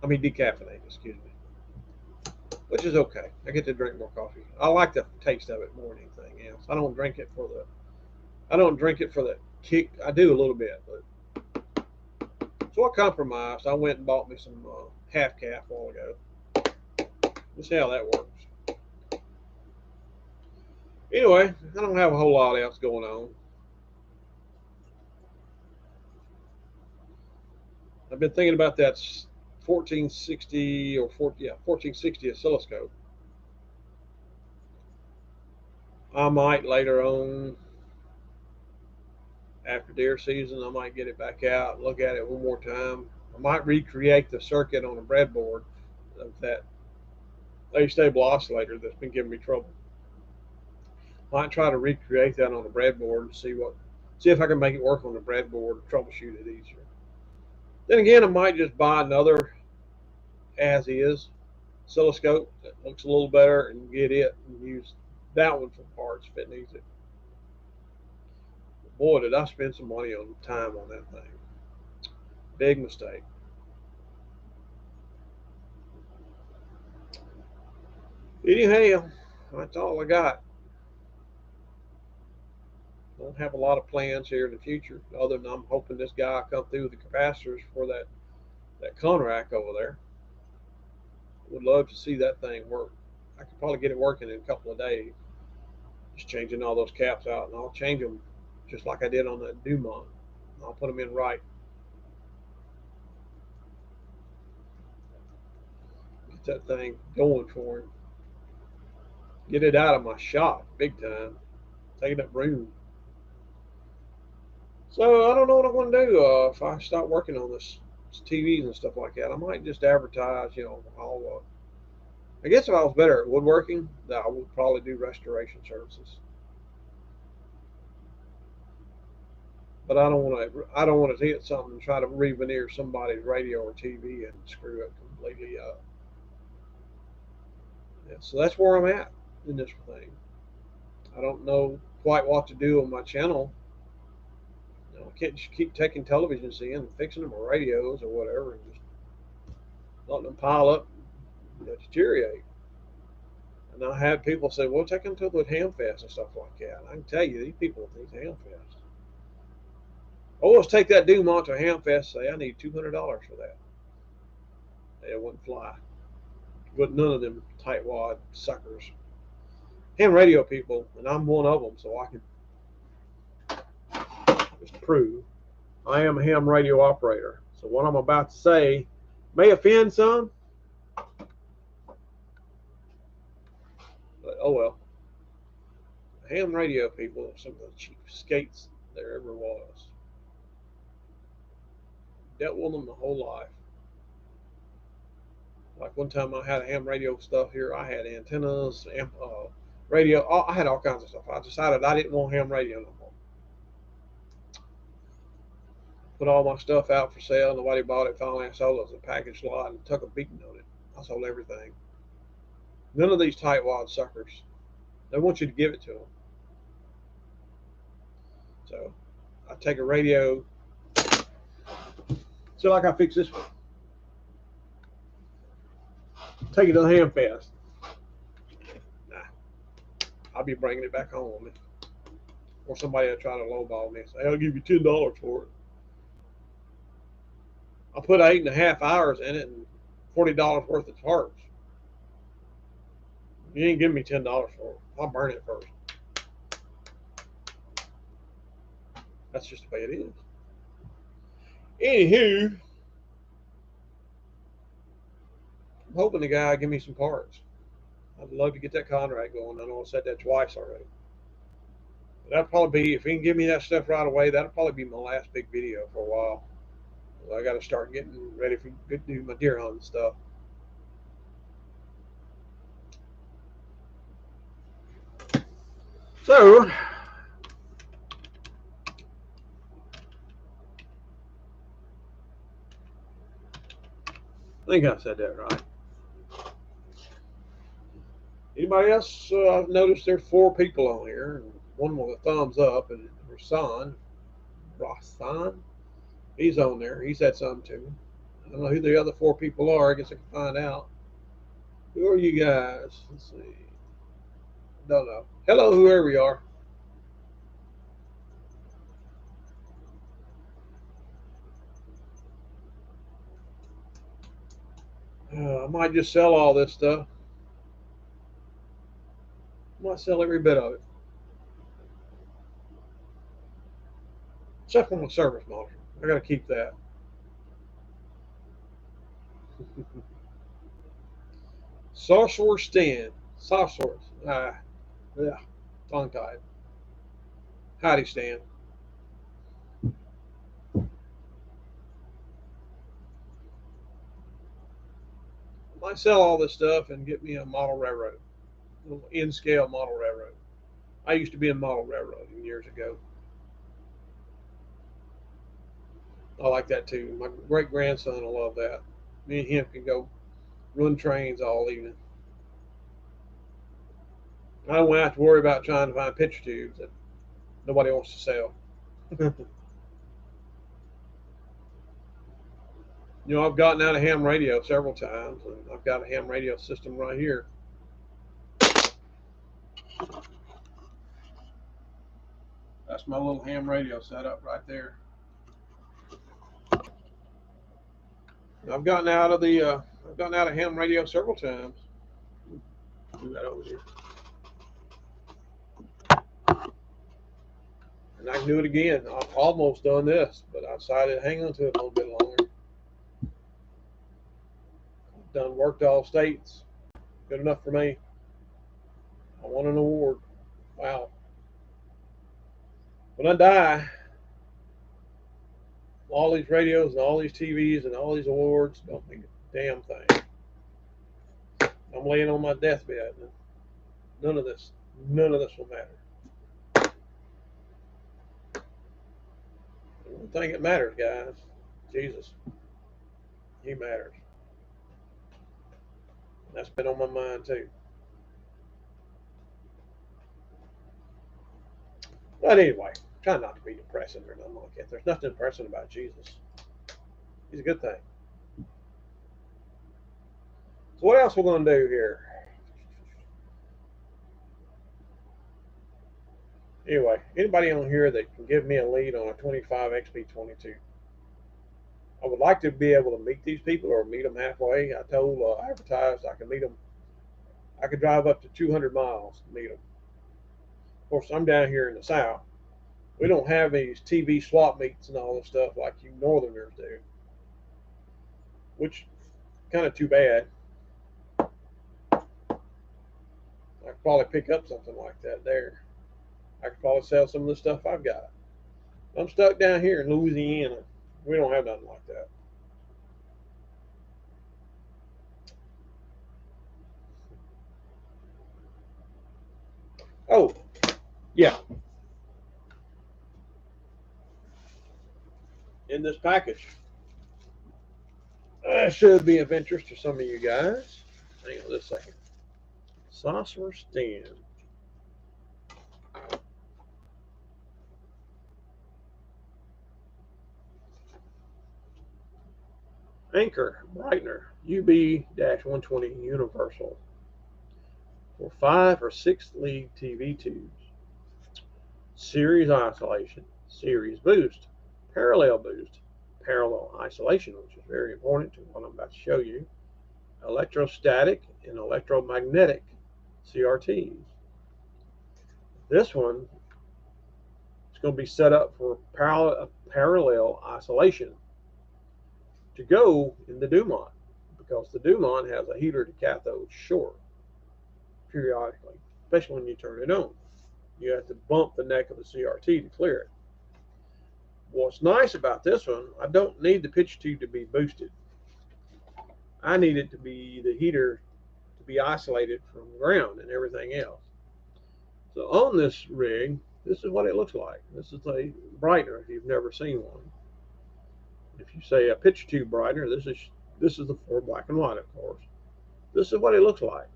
Speaker 2: I mean decaffeinated, excuse me. Which is okay. I get to drink more coffee. I like the taste of it more than anything else. I don't drink it for the kick. I do a little bit, but so I compromised. I went and bought me some half calf a while ago. Let's see how that works. Anyway, I don't have a whole lot else going on. I've been thinking about that 1460 or 1460 oscilloscope. I might later on, after deer season, I might get it back out and look at it one more time. I might recreate the circuit on a breadboard of that A-stable oscillator that's been giving me trouble. I might try to recreate that on a breadboard and see if I can make it work on the breadboard and troubleshoot it easier. Then again, I might just buy another as is oscilloscope that looks a little better and get it and use that one for parts if it needs it. Boy, did I spend some money on time on that thing. Big mistake. Anyhow, that's all I got. Don't have a lot of plans here in the future, other than I'm hoping this guy will come through with the capacitors for that Conrack over there. Would love to see that thing work. I could probably get it working in a couple of days. Just changing all those caps out, and I'll change them just like I did on that Dumont. I'll put them in right. Get that thing going for him. Get it out of my shop big time. Taking up room. So I don't know what I'm going to do if I start working on this TVs and stuff like that. I might just advertise. I guess if I was better at woodworking, that I would probably do restoration services. But I don't want to. I don't want to hit something and try to re-veneer somebody's radio or TV and screw it completely up. Yeah, so that's where I'm at in this thing. I don't know quite what to do on my channel. I can't just keep taking televisions in and fixing them or radios or whatever and just letting them pile up and deteriorate. And I have people say, well, take them to the Hamfest and stuff like that. And I can tell you, these people at these Hamfest. Oh, let's take that Dumont to a Hamfest. Say, I need $200 for that. It wouldn't fly. But none of them tightwad suckers. Ham radio people, and I'm one of them, so I can just prove I am a ham radio operator. So what I'm about to say may offend some, but oh well. Ham radio people are some of the cheapskates there ever was. Dealt with them the whole life. Like one time I had a ham radio stuff here. I had antennas, radio. I had all kinds of stuff. I decided I didn't want ham radio no more. Put all my stuff out for sale. Nobody bought it. Finally, I sold it as a package lot and took a beating on it. I sold everything. None of these tightwad suckers. They want you to give it to them. So I take a radio. So like I fix this one. Take it to the Hamfest. Nah, I'll be bringing it back home with me. Or somebody will try to lowball me and say, I'll give you $10 for it. I'll put 8.5 hours in it and $40 worth of parts. You ain't giving me $10 for it. I'll burn it first. That's just the way it is. Anywho, I'm hoping the guy will give me some parts. I'd love to get that contract going. I know I said that twice already. But that'll probably be, if he can give me that stuff right away, that'll probably be my last big video for a while. I got to start getting ready for do my deer hunting stuff. So, I think I said that right. Anybody else? I've noticed there's 4 people on here. And one with a thumbs up, and Rasan, he's on there. He said something too. I don't know who the other 4 people are. I guess I can find out. Who are you guys? Let's see. Don't know. Hello, whoever you are. I might just sell all this stuff. I might sell every bit of it. Except for my service module. I got to keep that. Sorcerer stand. Sorcerer. Yeah. Tongue tied. Howdy, Stan. I might sell all this stuff and get me a model railroad. A little in-scale model railroad. I used to be in model railroading years ago. I like that too. My great grandson will love that. Me and him can go run trains all evening. I don't have to worry about trying to find picture tubes that nobody wants to sell. I've gotten out of ham radio several times, and I've got a ham radio system right here. That's my little ham radio setup right there. I've gotten out of ham radio several times. Do that over here. And I can do it again. I've almost done this, but I decided to hang on to it a little bit longer. I've done worked all states. Good enough for me. I won an award. Wow. When I die, all these radios and all these TVs and all these awards don't mean a damn thing. I'm laying on my deathbed. None of this will matter. The one thing that matters, guys, Jesus. He matters. That's been on my mind too. But anyway, try not to be depressing or nothing like that. There's nothing depressing about Jesus. He's a good thing. So what else we're going to do here? Anyway, anybody on here that can give me a lead on a 25 XP22? I would like to be able to meet these people or meet them halfway. I told advertised I could meet them. I could drive up to 200 miles to meet them. Of course, I'm down here in the South. We don't have these TV swap meets and all this stuff like you Northerners do, which kind of too bad. I could probably pick up something like that there. I could probably sell some of the stuff I've got. I'm stuck down here in Louisiana. We don't have nothing like that. Oh, yeah. In this package, should be of interest to some of you guys. Hang on just a second. Saucer stand. Anchor brightener UB-120 universal for 5 or 6 lead TV tubes. Series isolation, series boost, parallel boost, parallel isolation, which is very important to what I'm about to show you, electrostatic and electromagnetic CRTs. This one is going to be set up for parallel isolation to go in the Dumont, because the Dumont has a heater to cathode short periodically, especially when you turn it on. You have to bump the neck of the CRT to clear it. What's nice about this one, I don't need the pitch tube to be boosted. I need it to be the heater to be isolated from ground and everything else. So on this rig, this is what it looks like. This is a brightener if you've never seen one. If you say a pitch tube brightener, this is the for black and white, of course. This is what it looks like.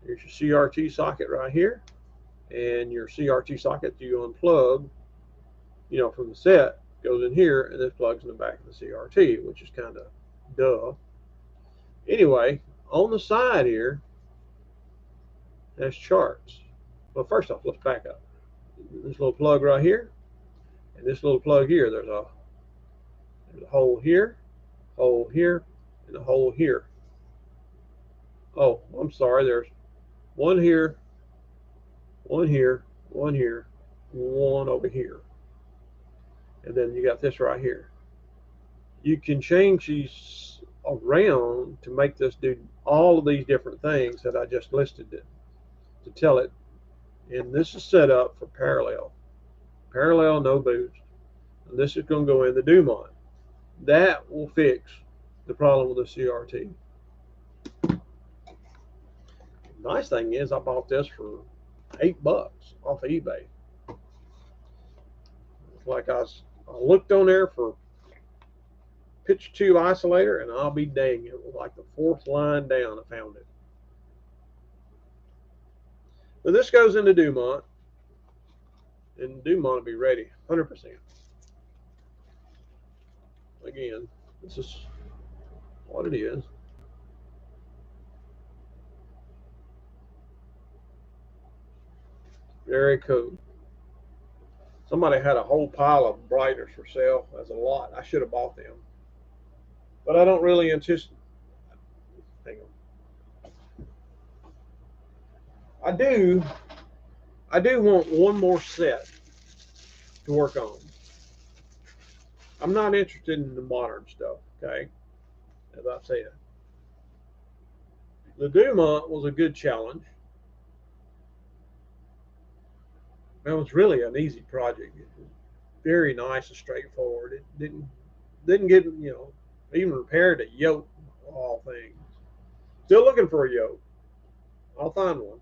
Speaker 2: Here's your CRT socket right here, and your CRT socket you unplug, from the set, goes in here, and this plugs in the back of the CRT, which is kind of duh. Anyway, on the side here, has charts. Well, first off, let's back up. This little plug right here, and this little plug here, there's a hole here, and a hole here. Oh, I'm sorry, there's one here, one here, one here, one over here. And then you got this right here. You can change these around to make this do all of these different things that I just listed to tell it. And this is set up for parallel. Parallel, no boost. And this is going to go in the Dumont. That will fix the problem with the CRT. The nice thing is I bought this for $8 off of eBay. Like I looked on there for pitch tube isolator, and I'll be dang, it was like the 4th line down I found it. So this goes into Dumont, and Dumont will be ready 100%. Again, this is what it is. Very cool. Somebody had a whole pile of brighteners for sale as a lot. I should have bought them, but I don't really anticipate. Hang on. I do want one more set to work on. I'm not interested in the modern stuff, okay? As I said, the Dumont was a good challenge. It was really an easy project. It was very nice and straightforward. It didn't
Speaker 1: Didn't get, even repaired a yoke of all things. Still looking for a yoke. I'll find one.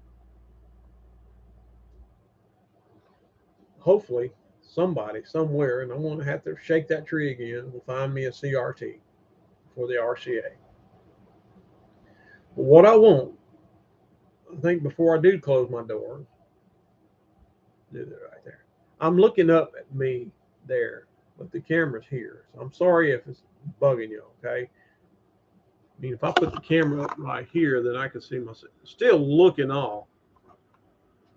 Speaker 1: Hopefully, somebody somewhere, and I'm going to have to shake that tree again, will find me a CRT for the RCA. But what I want, I think before I do close my door, do that right there. I'm looking up at me there, but the camera's here. So I'm sorry if it's bugging you, okay? I mean, if I put the camera up right here, then I can see myself. Still looking off.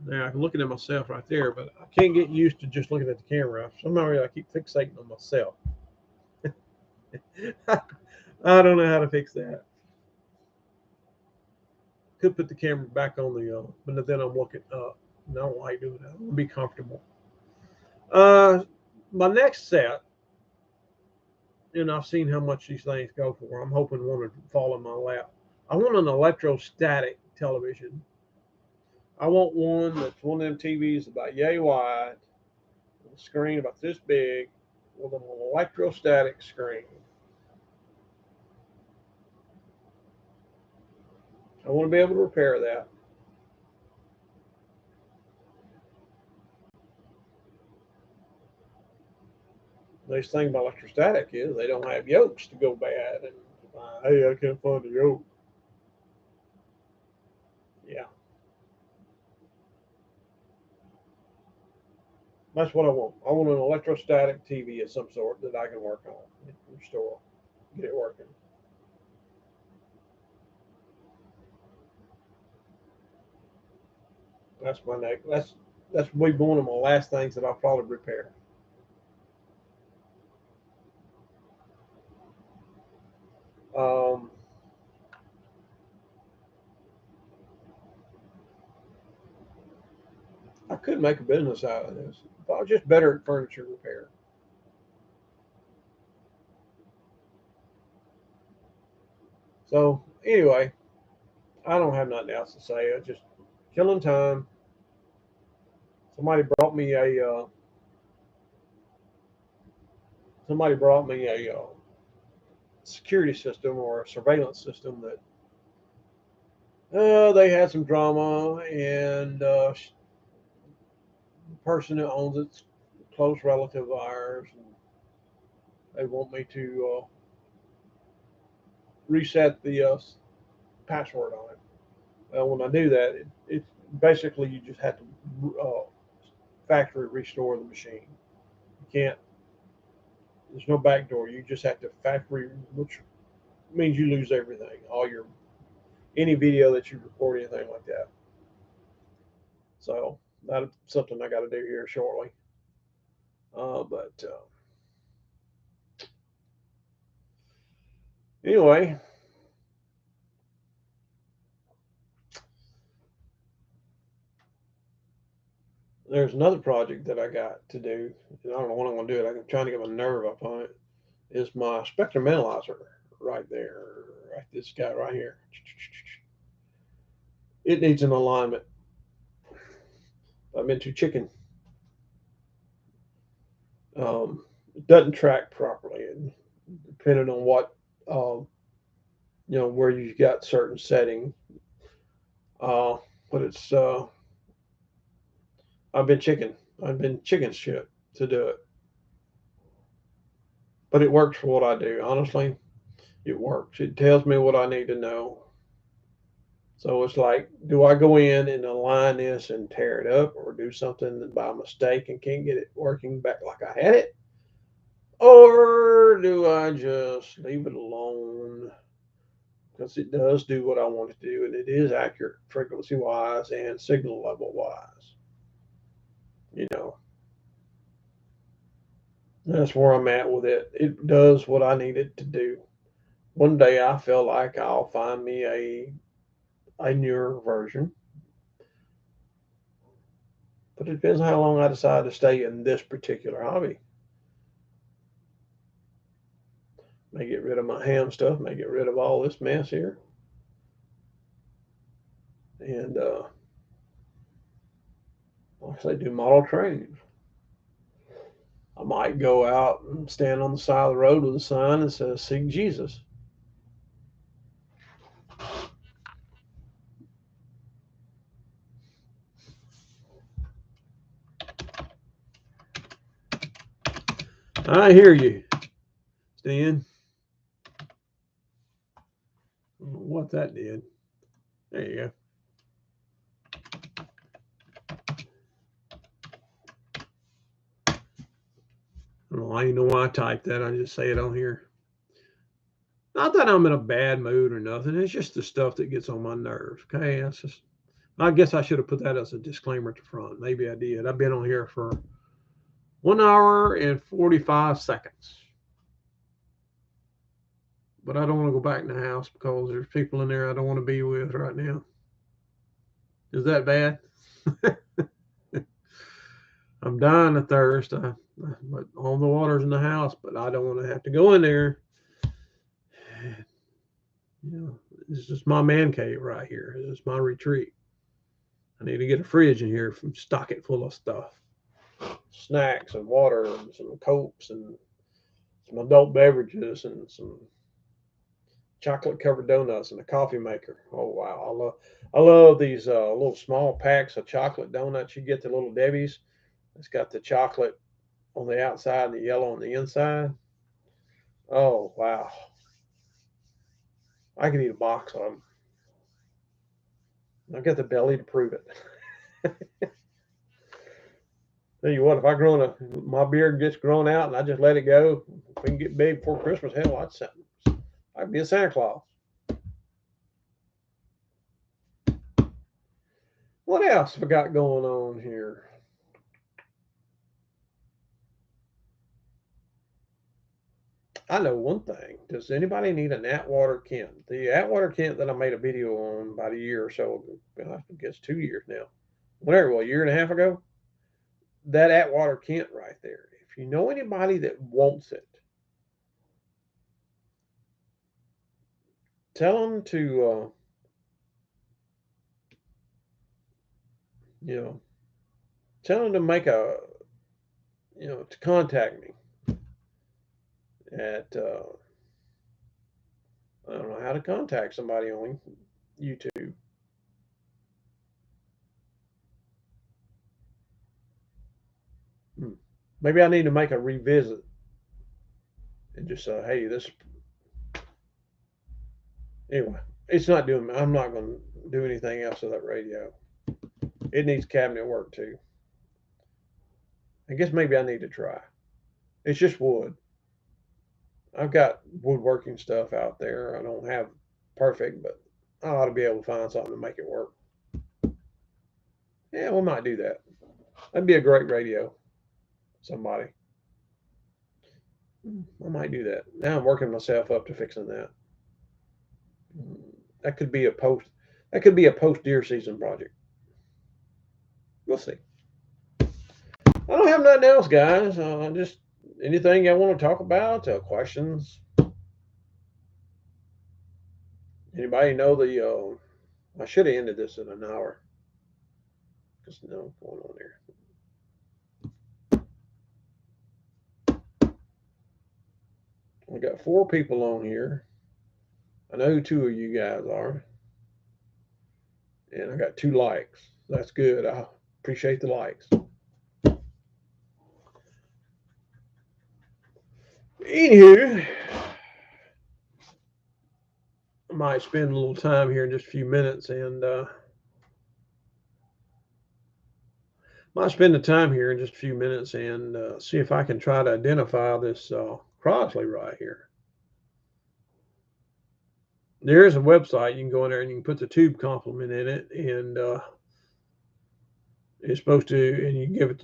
Speaker 1: Now I'm looking at myself right there, but I can't get used to just looking at the camera. Somehow I keep fixating on myself. I don't know how to fix that. Could put the camera back on but then I'm looking up. And I don't like doing that. I want to be comfortable. Uh, my next set, and I've seen how much these things go for. I'm hoping one would fall in my lap. I want an electrostatic television. I want one that's one of them TVs about yay wide, a screen about this big, with an electrostatic screen. I want to be able to repair that. The nice thing about electrostatic is they don't have yokes to go bad. And hey, I can't find a yoke. Yeah, that's what I want. I want an electrostatic TV of some sort that I can work on, restore, get it working. That's my next. That's will be one of my last things that I'll probably repair. Um, I could make a business out of this if I was just better at furniture repair. So anyway, I don't have nothing else to say. I just killing time. Somebody brought me a somebody brought me a security system or a surveillance system that they had some drama, and the person who owns it's a close relative of ours, and they want me to reset the password on it. When I do that, it's basically you just have to factory restore the machine. You can't. There's no backdoor. You just have to factory, which means you lose everything, all your any video that you record, anything like that. So that's something I got to do here shortly. But anyway, there's another project that I got to do. I don't know when I'm going to do it. I'm trying to get my nerve up on it. Is my spectrum analyzer right there, right? This guy right here. It needs an alignment. I've been too chicken. It doesn't track properly, and depending on what where you've got certain settings. But it's I've been chicken. I've been chicken shit to do it, but it works for what I do. Honestly, it works. It tells me what I need to know. So it's like, do I go in and align this and tear it up, or do something by mistake and can't get it working back like I had it? Or do I just leave it alone? Because it does do what I want it to do, and it is accurate frequency wise and signal level wise. You know, that's where I'm at with it. It does what I need it to do. One day I feel like I'll find me a newer version, but it depends on how long I decide to stay in this particular hobby. May get rid of my ham stuff, may get rid of all this mess here, and like I say, do model trains.
Speaker 2: I might go out and stand on the side of the road with a sign that says "Seek Jesus." I hear you, Stan. I don't know what that did. There you go. I don't know. I even know why I typed that. I just say it on here. Not that I'm in a bad mood or nothing. It's just the stuff that gets on my nerves. Okay, that's just. I guess I should have put that as a disclaimer at the front. Maybe I did. I've been on here for 1 hour and 45 seconds. But I don't want to go back in the house because there's people in there I don't want to be with right now. Is that bad? I'm dying of thirst. But all the water's in the house, but I don't want to have to go in there. You know, this is my man cave right here. This is my retreat. I need to get a fridge in here and stock it full of stuff. Snacks and water and some Cokes and some adult beverages and some chocolate covered donuts and a coffee maker. Oh wow, I love these little small packs of chocolate donuts. You get the little Debbie's. It's got the chocolate on the outside and the yellow on the inside. Oh wow, I could eat a box of them. I've got the belly to prove it. Tell you what, if my beard gets grown out and I just let it go, if we can get big before Christmas, hell, I'd be a Santa Claus. What else have I got going on here? I know one thing. Does anybody need an Atwater Kent? The Atwater Kent that I made a video on about a year or so ago, I guess 2 years now. Whatever, a year and a half ago? That Atwater Kent right there. If you know anybody that wants it, tell them to, tell them to make to contact me at, I don't know how to contact somebody on YouTube. Maybe I need to make a revisit and just say, hey, this. Anyway, it's not doing. I'm not going to do anything else with that radio. It needs cabinet work too. I guess maybe I need to try. It's just wood. I've got woodworking stuff out there. I don't have perfect, but I ought to be able to find something to make it work. Yeah, we might do that. That'd be a great radio. Somebody. I might do that. Now I'm working myself up to fixing that. That could be a post. That could be a post deer season project. We'll see. I don't have nothing else, guys. Just anything I want to talk about. Questions. Anybody know the? I should have ended this in an hour. Because no going on there. I got 4 people on here. I know who 2 of you guys are. And I got 2 likes. That's good. I appreciate the likes. Anywho, I might spend a little time here in just a few minutes and see if I can try to identify this Crosley right here. There is a website. You can go in there and you can put the tube complement in it, and it's supposed to, and you give it,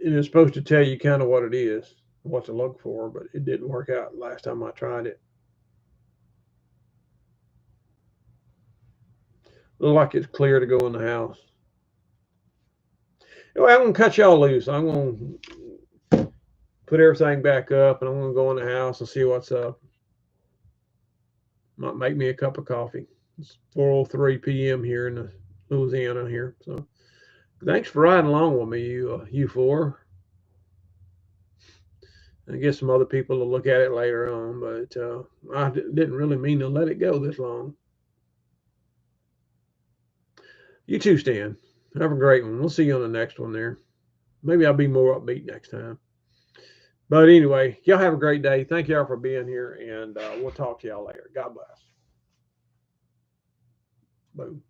Speaker 2: and it's supposed to tell you kind of what it is, what to look for, but it didn't work out last time I tried it. Look like it's clear to go in the house. Anyway, I'm going to cut y'all loose. I'm going to put everything back up, and I'm going to go in the house and see what's up. Might make me a cup of coffee. It's 4:03 p.m. here in Louisiana here. So thanks for riding along with me, you 4. I guess some other people will look at it later on, but I didn't really mean to let it go this long. You too, Stan. Have a great one. We'll see you on the next one there. Maybe I'll be more upbeat next time. But anyway, y'all have a great day. Thank y'all for being here, and we'll talk to y'all later. God bless. Boom.